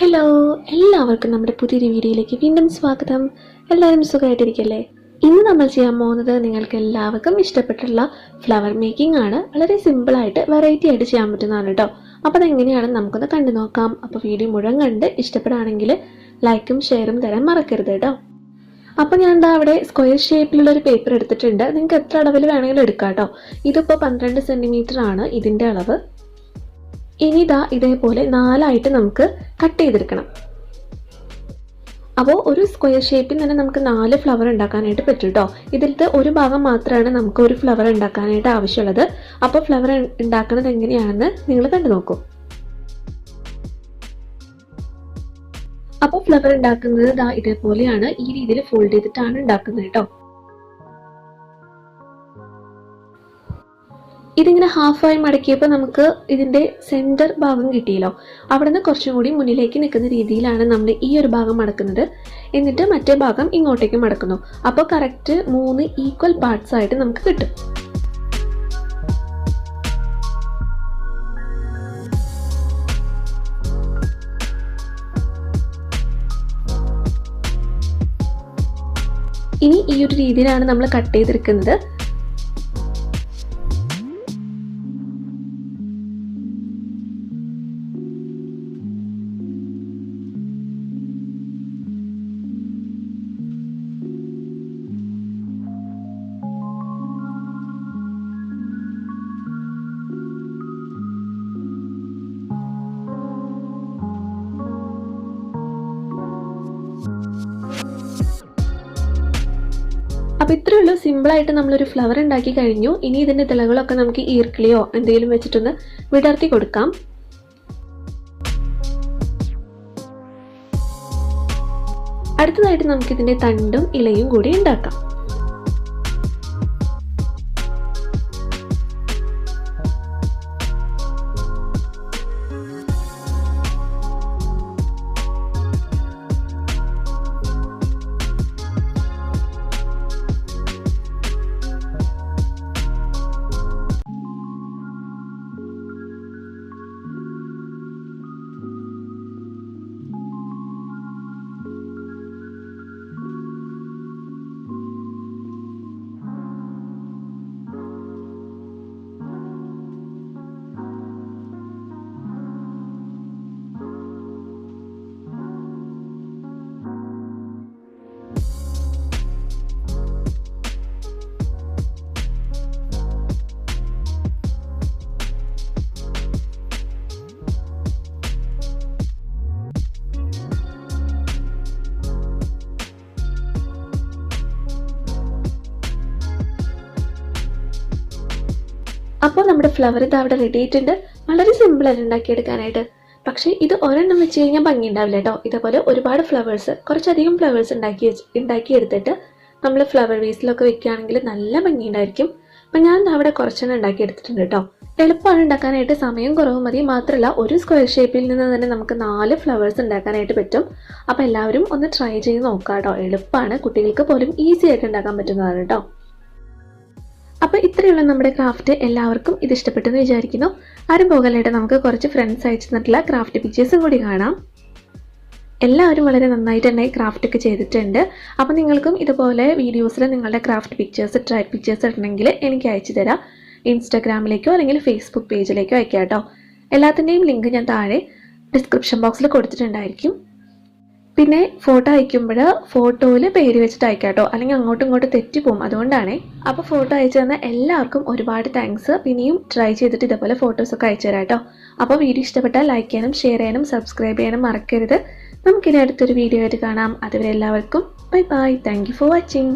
Hello, എല്ലാവർക്കും നമ്മുടെ പുതിയൊരു വീഡിയോയിലേക്ക് വീണ്ടും സ്വാഗതം. എല്ലാവരും സുഖമായിട്ടിരിക്കല്ലേ? ഇന്ന് നമ്മൾ ചെയ്യാൻ പോകുന്നത് നിങ്ങൾക്ക് എല്ലാവർക്കും ഇഷ്ടപ്പെട്ടുള്ള ഫ്ലവർ മേക്കിംഗ് ആണ്. വളരെ സിമ്പിളായിട്ട് വെറൈറ്റി ആയിട്ട് ചെയ്യാൻ പറ്റുന്നതാണ് കേട്ടോ. അപ്പോൾ അതെങ്ങനെയാണെന്ന് നമുക്കൊന്ന് കണ്ടു നോക്കാം. അപ്പോൾ വീഡിയോ മുഴുവൻ കണ്ട് ഇഷ്ടപ്പെടുകയാണെങ്കിൽ ലൈക്കും ഷെയറും തരാൻ മറക്കരുത് കേട്ടോ. അപ്പോൾ ഞാൻ എന്താ അവിടെ സ്ക്വയർ ഷേപ്പിലുള്ളൊരു പേപ്പർ എടുത്തിട്ടുണ്ട്. നിങ്ങൾക്ക് എത്ര അളവിൽ വേണമെങ്കിലും എടുക്കാം കേട്ടോ. ഇതിപ്പോൾ 12 സെൻറ്റിമീറ്റർ ആണ് ഇതിൻ്റെ അളവ്. ഇനി ഇതാ ഇതേപോലെ 4ആയിട്ട് നമുക്ക് കട്ട് ചെയ്തെടുക്കണം. അപ്പോൾ ഒരു സ്ക്വയർ ഷേപ്പിൽ തന്നെ നമുക്ക് 4 ഫ്ലവർ ഉണ്ടാക്കാനായിട്ട് പറ്റും കേട്ടോ. ഇതിലത്തെ ഒരു ഭാഗം മാത്രമാണ് നമുക്ക് ഒരു ഫ്ലവർ ഉണ്ടാക്കാനായിട്ട് ആവശ്യമുള്ളത്. അപ്പോൾ ഫ്ലവർ ഉണ്ടാക്കുന്നത് എങ്ങനെയാണെന്ന് നിങ്ങൾ കണ്ടു നോക്കൂ. അപ്പോൾ ഫ്ലവർ ഉണ്ടാക്കുന്നത് ഇതാ ഇതേപോലെയാണ്. ഈ രീതിയിൽ ഫോൾഡ് ചെയ്തിട്ടാണ് ഉണ്ടാക്കുന്നത് കേട്ടോ. ഇതിങ്ങനെ ഹാഫായി മടക്കിയപ്പോൾ നമുക്ക് ഇതിൻ്റെ സെൻറ്റർ ഭാഗം കിട്ടിയല്ലോ. അവിടെ നിന്ന് കുറച്ചും കൂടി മുന്നിലേക്ക് നിൽക്കുന്ന രീതിയിലാണ് നമ്മൾ ഈ ഒരു ഭാഗം മടക്കുന്നത്. എന്നിട്ട് മറ്റേ ഭാഗം ഇങ്ങോട്ടേക്ക് മടക്കുന്നു. അപ്പോൾ കറക്റ്റ് 3 ഈക്വൽ പാർട്സ് ആയിട്ട് നമുക്ക് കിട്ടും. ഇനി ഈ ഒരു രീതിയിലാണ് നമ്മൾ കട്ട് ചെയ്തെടുക്കുന്നത്. അപ്പോൾ ഇത്രയേ ഉള്ളൂ. സിമ്പിളായിട്ട് നമ്മളൊരു ഫ്ലവർ ഉണ്ടാക്കി കഴിഞ്ഞു. ഇനി ഇതിൻ്റെ തിളകളൊക്കെ നമുക്ക് ഈർക്കിളിയോ എന്തെങ്കിലും വെച്ചിട്ടൊന്ന് വിടർത്തി കൊടുക്കാം. അടുത്തതായിട്ട് നമുക്കിതിൻ്റെ തണ്ടും ഇലയും കൂടി ഉണ്ടാക്കാം. അപ്പോൾ നമ്മുടെ ഫ്ലവർ ഇത് അവിടെ റെഡി ആയിട്ടുണ്ട്. വളരെ സിമ്പിളാണ് ഉണ്ടാക്കിയെടുക്കാനായിട്ട്. പക്ഷേ ഇത് ഒരെണ്ണം വെച്ച് കഴിഞ്ഞാൽ ഭംഗി ഉണ്ടാവില്ല കേട്ടോ. ഇതേപോലെ ഒരുപാട് ഫ്ലവേഴ്സ്, കുറച്ചധികം ഫ്ലവേഴ്സ് ഉണ്ടാക്കിയെടുത്തിട്ട് നമ്മൾ ഫ്ലവർ വേസിലൊക്കെ വെക്കുകയാണെങ്കിൽ നല്ല ഭംഗി ഉണ്ടായിരിക്കും. അപ്പം ഞാൻ അവിടെ കുറച്ചെണ്ണം ഉണ്ടാക്കിയെടുത്തിട്ടുണ്ട് കേട്ടോ. എളുപ്പമാണ് ഉണ്ടാക്കാനായിട്ട്, സമയം കുറവ് മതി. മാത്രമല്ല ഒരു സ്ക്വയർ ഷേപ്പിൽ നിന്ന് തന്നെ നമുക്ക് 4 ഫ്ലവേഴ്സ് ഉണ്ടാക്കാനായിട്ട് പറ്റും. അപ്പോൾ എല്ലാവരും ഒന്ന് ട്രൈ ചെയ്ത് നോക്കാം കേട്ടോ. എളുപ്പമാണ്, കുട്ടികൾക്ക് പോലും ഈസി ആയിട്ട് ഉണ്ടാക്കാൻ പറ്റുന്നതാണ് കേട്ടോ. അപ്പോൾ ഇത്രയുള്ള നമ്മുടെ ക്രാഫ്റ്റ്. എല്ലാവർക്കും ഇത് ഇഷ്ടപ്പെട്ടെന്ന് വിചാരിക്കുന്നു. ആരും പോകലായിട്ട് നമുക്ക് കുറച്ച് ഫ്രണ്ട്സ് അയച്ചു തന്നിട്ടുള്ള ക്രാഫ്റ്റ് പിക്ചേഴ്സും കൂടി കാണാം. എല്ലാവരും വളരെ നന്നായിട്ട് തന്നെ ക്രാഫ്റ്റ് ഒക്കെ ചെയ്തിട്ടുണ്ട്. അപ്പോൾ നിങ്ങൾക്കും ഇതുപോലെ വീഡിയോസിൽ നിങ്ങളുടെ ക്രാഫ്റ്റ് പിക്ചേഴ്സ്, ട്രൈ പിക്ചേഴ്സ് ഇടണമെങ്കിൽ എനിക്ക് അയച്ചു തരാം. ഇൻസ്റ്റാഗ്രാമിലേക്കോ അല്ലെങ്കിൽ ഫേസ്ബുക്ക് പേജിലേക്കോ അയക്കാം കേട്ടോ. എല്ലാത്തിൻ്റെയും ലിങ്ക് ഞാൻ താഴെ ഡിസ്ക്രിപ്ഷൻ ബോക്സിൽ കൊടുത്തിട്ടുണ്ടായിരിക്കും. പിന്നെ ഫോട്ടോ അയക്കുമ്പോൾ ഫോട്ടോയിൽ പേര് വെച്ചിട്ട് അയക്കാം കേട്ടോ, അല്ലെങ്കിൽ അങ്ങോട്ടും ഇങ്ങോട്ടും തെറ്റിപ്പോവും. അതുകൊണ്ടാണേ. അപ്പോൾ ഫോട്ടോ അയച്ചു തന്ന എല്ലാവർക്കും ഒരുപാട് താങ്ക്സ്. പിന്നെയും ട്രൈ ചെയ്തിട്ട് ഇതേപോലെ ഫോട്ടോസൊക്കെ അയച്ചു തരാം കേട്ടോ. അപ്പോൾ വീഡിയോ ഇഷ്ടപ്പെട്ടാൽ ലൈക്ക് ചെയ്യാനും ഷെയർ ചെയ്യാനും സബ്സ്ക്രൈബ് ചെയ്യാനും മറക്കരുത്. നമുക്കിനി അടുത്തൊരു വീഡിയോ ആയിട്ട് കാണാം. അതുവരെ എല്ലാവർക്കും bye bye. Thank you for watching.